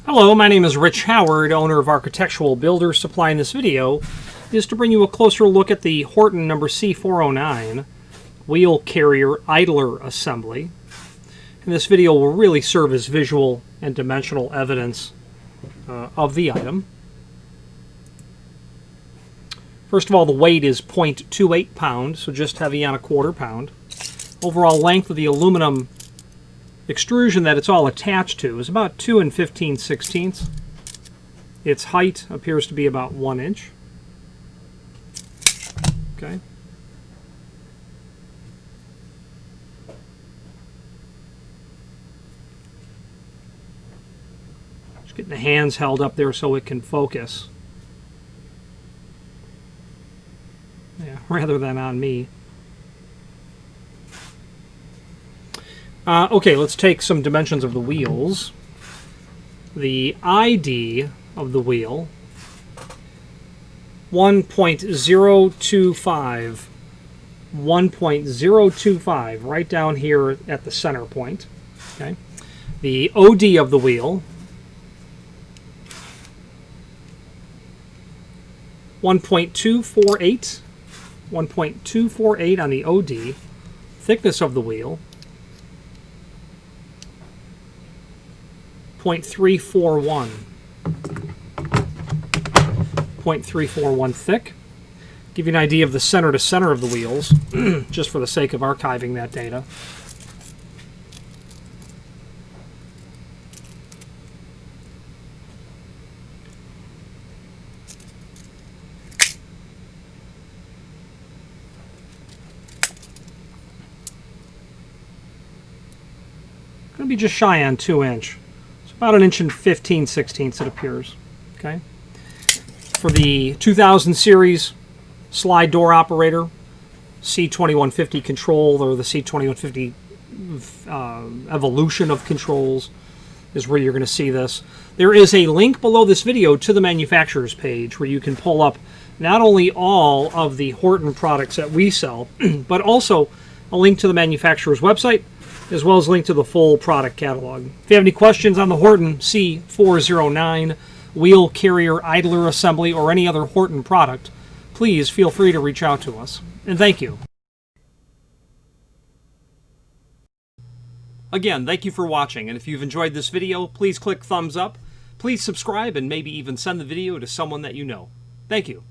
Hello, my name is Rich Howard, owner of Architectural Builder Supply. In this video is to bring you a closer look at the Horton number C409 wheel carrier idler assembly. And this video will really serve as visual and dimensional evidence of the item. First of all, the weight is 0.28 pounds, so just heavy on a quarter pound. Overall length of the aluminum extrusion that it's all attached to is about 2 15/16. Its height appears to be about 1 inch. Okay. Just getting the hands held up there so it can focus. Yeah, rather than on me. Okay, let's take some dimensions of the wheels. The ID of the wheel, 1.025. 1.025, right down here at the center point. Okay. The OD of the wheel, 1.248. 1.248 on the OD. Thickness of the wheel, 0.341. 0.341 thick. Give you an idea of the center to center of the wheels, just for the sake of archiving that data. Going to be just shy on 2 inch. About 1 15/16 it appears. Okay. For the 2000 series slide door operator, C2150 control, or the C2150 evolution of controls is where you're going to see this. There is a link below this video to the manufacturer's page where you can pull up not only all of the Horton products that we sell, but also a link to the manufacturer's website, as well as a link to the full product catalog. If you have any questions on the Horton C409 wheel carrier idler assembly or any other Horton product, please feel free to reach out to us. And thank you. Again, thank you for watching, and if you've enjoyed this video, please click thumbs up, please subscribe, and maybe even send the video to someone that you know. Thank you.